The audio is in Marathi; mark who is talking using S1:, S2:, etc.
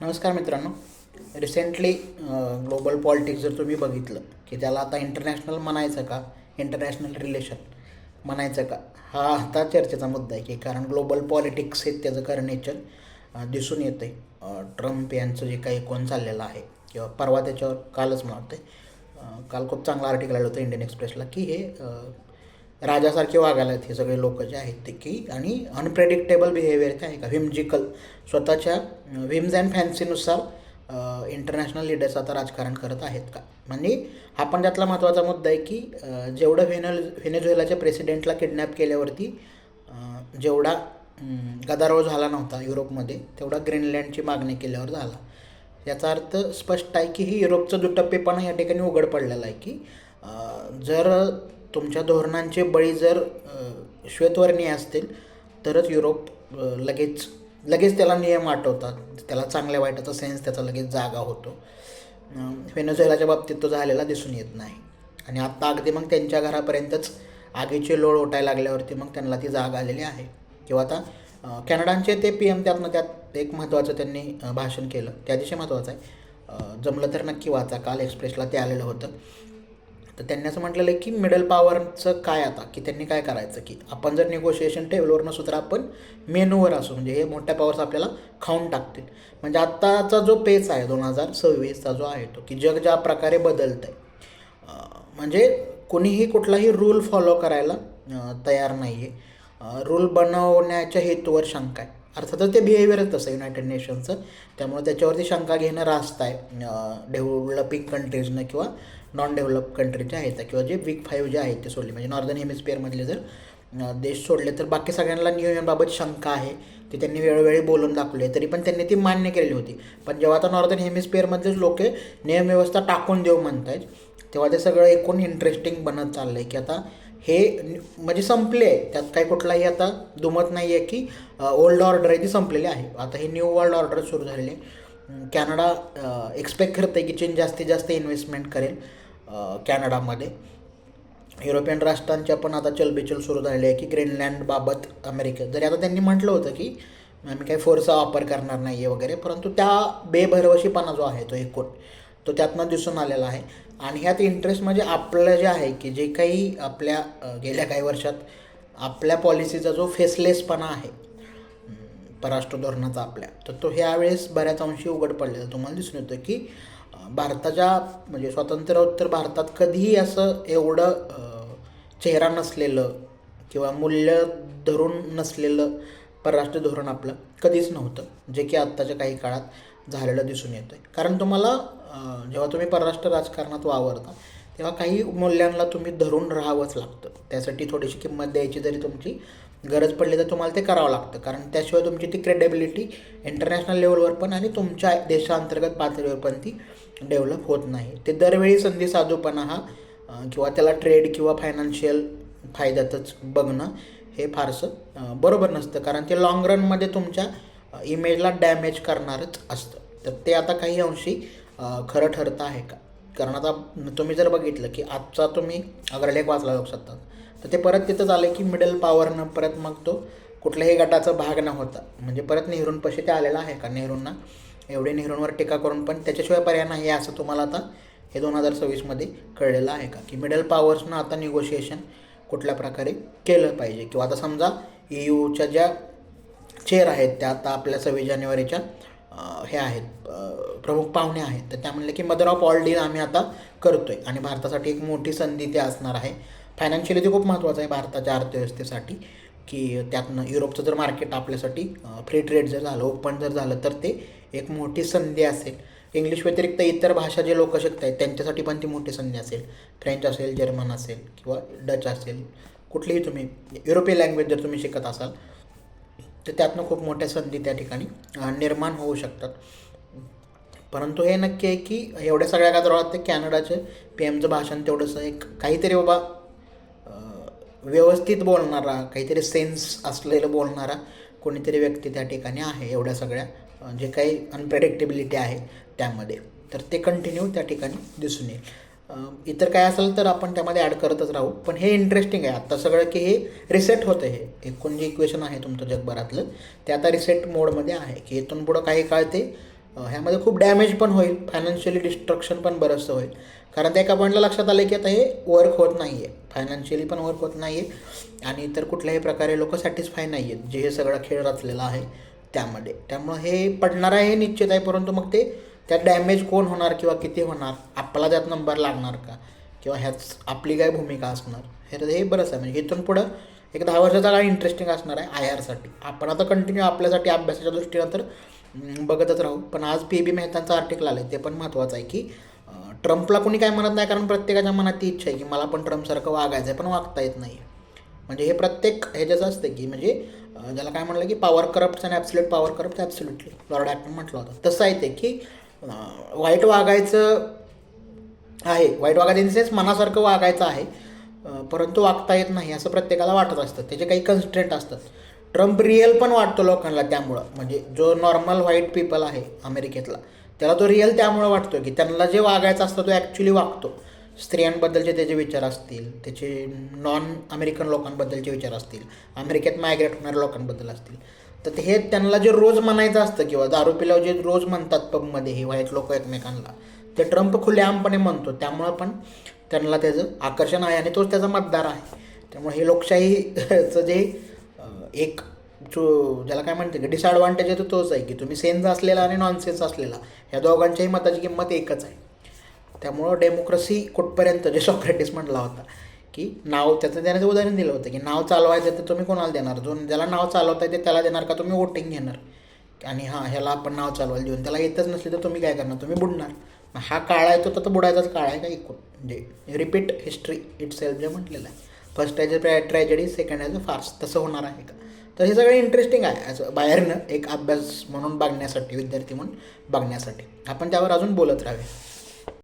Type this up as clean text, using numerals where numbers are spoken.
S1: नमस्कार मित्रांनो. रिसेंटली ग्लोबल पॉलिटिक्स जर तुम्ही बघितलं की त्याला आता इंटरनॅशनल म्हणायचं का, इंटरनॅशनल रिलेशन म्हणायचं का, हा आता चर्चेचा मुद्दा आहे. की कारण ग्लोबल पॉलिटिक्स हे त्याचं खरं नेचर दिसून येतं आहे. ट्रम्प यांचं जे काही कोण चाललेलं आहे किंवा परवा त्याच्यावर कालच मला वाटतं काल खूप चांगलं आर्टिकल आलं होतं इंडियन एक्सप्रेसला की हे राजासारखे वागायला आहेत हे सगळे लोक जे आहेत ते, की आणि अनप्रेडिक्टेबल बिहेवियर ते आहे का, व्हिमजिकल स्वतःच्या व्हिम्स अँड फॅन्सीनुसार इंटरनॅशनल लीडर्स आता राजकारण करत आहेत का. म्हणजे हा पण त्यातला महत्त्वाचा मुद्दा आहे की जेवढं व्हेनेझुएलाच्या प्रेसिडेंटला किडनॅप केल्यावरती जेवढा गदारोळ झाला नव्हता युरोपमध्ये, तेवढा ग्रीनलँडची मागणी केल्यावर झाला. याचा अर्थ स्पष्ट आहे की ही युरोपचं दुटप्पेपणा या ठिकाणी उघड पडलेलं आहे की जर तुमच्या धोरणांचे बळी जर श्वेतवर्णीय असतील तरच युरोप लगेच त्याला नियम आठवतात, त्याला चांगल्या वाईटाचा सेन्स त्याचा लगेच जागा होतो. व्हेनेझुएलाच्या बाबतीत तो झालेला दिसून येत नाही. आणि आत्ता अगदी मग त्यांच्या घरापर्यंतच आगीचे लोळ ओटायला लागल्यावरती मग त्यांना ती जाग आलेली आहे. किंवा आता कॅनडाचे ते PM त्यात एक महत्त्वाचं त्यांनी भाषण केलं, त्या दिवशी महत्त्वाचं आहे. जमलं तर नक्की वाचा, काल एक्सप्रेसला ते आलेलं होतं. तर त्यांनी असं म्हटलेलं आहे की मिडल पॉवरचं काय आता, की त्यांनी काय करायचं की आपण जर निगोशिएशन टेबलवर नसू तर आपण मेनूवर असू, म्हणजे हे मोठ्या पॉवर्स आपल्याला खाऊन टाकतील. म्हणजे आत्ताचा जो पेच आहे 2026चा जो आहे तो, की जग ज्या प्रकारे बदलतं आहे, म्हणजे कोणीही कुठलाही रूल फॉलो करायला तयार नाही आहे. रूल बनवण्याच्या हेतूवर शंका आहे. अर्थातच ते बिहेवियरच तसं युनायटेड नेशनचं, त्यामुळे त्याच्यावरती शंका घेणं रास्त आहे डेव्हलपिंग कंट्रीजनं किंवा नॉन डेव्हलप कंट्री जे आहेत किंवा जे वीक 5 जे आहेत ते सोडले, म्हणजे नॉर्दर्न हेमिस्फिअरमधले जर देश सोडले तर बाकी सगळ्यांना नियमाबाबत शंका आहे. ती त्यांनी वेळोवेळी बोलून दाखवली आहे, तरी पण त्यांनी ती मान्य केलेली होती. पण जेव्हा आता नॉर्दर्न हेमिस्फिअरमधलेच लोक नियमव्यवस्था टाकून देऊ म्हणत आहेत, तेव्हा ते सगळं एकूण इंटरेस्टिंग बनत चाललं आहे की आता हे म्हणजे संपले आहे. त्यात काही कुठलाही आता दुमत नाही आहे की ओल्ड ऑर्डर आहे ती संपलेली आहे. आता ही न्यू वर्ल्ड ऑर्डर सुरू झालेली आहे. कॅनडा एक्सपेक्ट करतं आहे की चीन जास्तीत जास्त इन्व्हेस्टमेंट करेल कॅनडामध्ये. युरोपियन राष्ट्रांच्या पण आता चलबिचल सुरू झालेली आहे की ग्रीनलँडबाबत अमेरिका जरी आता त्यांनी म्हटलं होतं की आम्ही काही फोर्सचा वापर करणार नाही आहे वगैरे, परंतु त्या बेभरवशीपणा जो आहे तो एकूण तो त्यातनं दिसून आलेला आहे. आणि ह्यात इंटरेस्ट म्हणजे आपलं जे आहे की जे काही आपल्या गेल्या काही वर्षात आपल्या पॉलिसीचा जो फेसलेसपणा आहे परराष्ट्र धोरणाचा आपल्या, तर तो ह्यावेळेस बऱ्याच अंशी उघड पडलेला तुम्हाला दिसून येतं की भारताच्या म्हणजे स्वातंत्र्योत्तर भारतात कधीही असं एवढं चेहरा नसलेलं किंवा मूल्य धरून नसलेलं परराष्ट्र धोरण आपलं कधीच नव्हतं, जे की आत्ताच्या काही काळात झालेलं दिसून येतं आहे. कारण तुम्हाला जेव्हा तुम्ही परराष्ट्र राजकारणात वावरता तेव्हा काही मूल्यांना तुम्ही धरून राहावंच लागतं. त्यासाठी थोडीशी किंमत द्यायची जरी तुमची गरज पडली तर तुम्हाला ते करावं लागतं, कारण त्याशिवाय तुमची ती क्रेडिबिलिटी इंटरनॅशनल लेवलवर पण आणि तुमच्या देशांतर्गत पातळीवर पण ती डेव्हलप होत नाही. ते दरवेळी संधी साधूपणा हा किंवा त्याला ट्रेड किंवा फायनान्शियल फायद्यातच बघणं हे फारसं बरोबर नसतं, कारण ते लाँग रनमध्ये तुमच्या इमेजला डॅमेज करणारच असतं. तर ते आता काही अंशी खरं ठरतं आहे का. कारण आता तुम्ही जर बघितलं की आजचा तुम्ही अग्रलेख वाचला लोकसत्ता, तर ते परत तिथंच आलं की मिडल पॉवरनं परत मग तो कुठल्याही गटाचा भाग न होता म्हणजे परत नेहरूंपाशी ते आलेला आहे का. नेहरूंवर टीका करून पण त्याच्याशिवाय पर्याय नाही असं तुम्हाला आता हे 2026मध्ये कळलेलं आहे का, की मिडल पॉवर्सनं आता निगोशिएशन कुठल्या प्रकारे केलं पाहिजे. किंवा आता समजा EUच्या ज्या चेअर आहेत त्या आता आपल्या 26 जानेवारीच्या हे आहेत प्रमुख पाहुणे आहेत, तर त्या म्हणले की मदर ऑफ ऑल डील आम्ही आता करतो आहे आणि भारतासाठी एक मोठी संधी ते असणार आहे. फायनान्शियली ते खूप महत्त्वाचं आहे भारताच्या अर्थव्यवस्थेसाठी, की त्यातनं युरोपचं जर मार्केट आपल्यासाठी फ्री ट्रेड जर झालं, ओपन जर झालं, तर ते एक मोठी संधी असेल. इंग्लिश व्यतिरिक्त इतर भाषा जे लोक शिकत आहेत त्यांच्यासाठी पण ती मोठी संधी असेल. फ्रेंच असेल, जर्मन असेल किंवा डच असेल, कुठलीही तुम्ही युरोपियन लँग्वेज जर तुम्ही शिकत असाल तर त्यातनं खूप मोठ्या संधी त्या ठिकाणी निर्माण होऊ शकतात. परंतु हे नक्की आहे की एवढ्या सगळ्या गदारोळात ते कॅनडाचे PMचं भाषण तेवढंसं एक काहीतरी बाबा व्यवस्थित बोलणारा, काहीतरी सेन्स असलेलं बोलणारा कोणीतरी व्यक्ती त्या ठिकाणी आहे एवढ्या सगळ्या जे काही अनप्रेडिक्टेबिलिटी आहे त्यामध्ये. तर ते कंटिन्यू त्या ठिकाणी दिसून येईल. इतर काय असेल तर आपण त्यामध्ये ॲड करतच राहू. पण हे इंटरेस्टिंग आहे आत्ता सगळं की हे रिसेट होतं. हे एकूण जे इक्वेशन आहे तुमचं जगभरातलं ते आता रिसेट मोडमध्ये आहे की इथून पुढं काही काळ ते ह्यामध्ये खूप डॅमेज पण होईल, फायनान्शियली डिस्ट्रक्शन पण बरंचसं होईल. कारण त्या एका पॉईंटला लक्षात आलं की आता हे वर्क होत नाही आहे, फायनान्शियली पण वर्क होत नाही आहे आणि इतर कुठल्याही प्रकारे लोक सॅटिस्फाय नाही आहेत जे हे सगळा खेळ रचलेला आहे त्यामध्ये. त्यामुळं हे पडणार आहे हे निश्चित आहे, परंतु मग ते त्यात डॅमेज कोण होणार किंवा किती होणार, आपला त्यात नंबर लागणार का, किंवा ह्याच आपली काय भूमिका असणार, हे बरंच आहे. म्हणजे इथून पुढं एक 10 वर्षाचा काळ इंटरेस्टिंग असणार आहे IRसाठी. आपण आता कंटिन्यू आपल्यासाठी अभ्यासाच्या दृष्टीनं तर बघतच राहू. पण आज PB मेहतांचं आर्टिकल आलं आहे ते पण महत्त्वाचं आहे की ट्रम्पला कोणी काय म्हणत नाही, कारण प्रत्येकाच्या मनात ती इच्छा आहे की मला पण ट्रम्पसारखं वागायचं आहे, पण वागता येत नाही. म्हणजे हे प्रत्येक ह्याच्याचं असतं की म्हणजे ज्याला काय म्हणलं की पॉवर करप्ट आणि absolute power corrupt absolutely, Lord Acton म्हटलं होतं तसं आहे ते की वाईट वागायचं आहे, वाईट वागायचं इन सेन्स मनासारखं वागायचं आहे, परंतु वागता येत नाही असं प्रत्येकाला वाटत असतं, त्याचे काही कन्स्ट्रेंट असतात. ट्रम्प रिअल पण वाटतो लोकांना त्यामुळं, म्हणजे जो नॉर्मल व्हाईट पीपल आहे अमेरिकेतला त्याला तो रिअल त्यामुळं वाटतो की त्यांना जे वागायचं असतं तो ॲक्च्युली वागतो. स्त्रियांबद्दलचे त्याचे विचार असतील, त्याचे नॉन अमेरिकन लोकांबद्दलचे विचार असतील, अमेरिकेत मायग्रेट होणाऱ्या लोकांबद्दल असतील, तर हे त्यांना जे रोज म्हणायचं असतं किंवा दारू पिल्यावर जे रोज म्हणतात पबमध्ये हे व्हाईट लोक एकमेकांना, ते ट्रम्प खुलेआमपणे म्हणतो. त्यामुळं पण त्यांना त्याचं आकर्षण आहे आणि तोच त्याचा मतदार आहे. त्यामुळे हे लोकशाहीचं जे एक जो ज्याला काय म्हणते की डिसॲडव्हान्टेज आहे तो तोच आहे की तुम्ही सेन्स असलेला आणि नॉनसेन्स असलेला ह्या दोघांच्याही मताची किंमत एकच आहे. त्यामुळं डेमोक्रेसी कुठपर्यंत, जे सॉक्रेटिस म्हटला होता की नाव त्याचं त्याने उदाहरण दिलं होतं की नाव चालवायचं तर तुम्ही कोणाला देणार, जो ज्याला नाव चालवता येते त्याला देणार का तुम्ही वोटिंग घेणार, आणि हां ह्याला आपण नाव चालवायला देऊन त्याला येतच नसले तर तुम्ही काय करणार, तुम्ही बुडणार. हा काळ आहे तो तर बुडायचाच काळ आहे का एकूण, म्हणजे रिपीट हिस्ट्री इट सेल्फ जे म्हटलेलं आहे, first as a tragedy, second as a farce, तसं होणार आहे का. तर हे सगळं इंटरेस्टिंग आहे असं बाहेरनं एक अभ्यास म्हणून बघण्यासाठी, विद्यार्थी म्हणून बघण्यासाठी. आपण त्यावर अजून बोलत राहावे.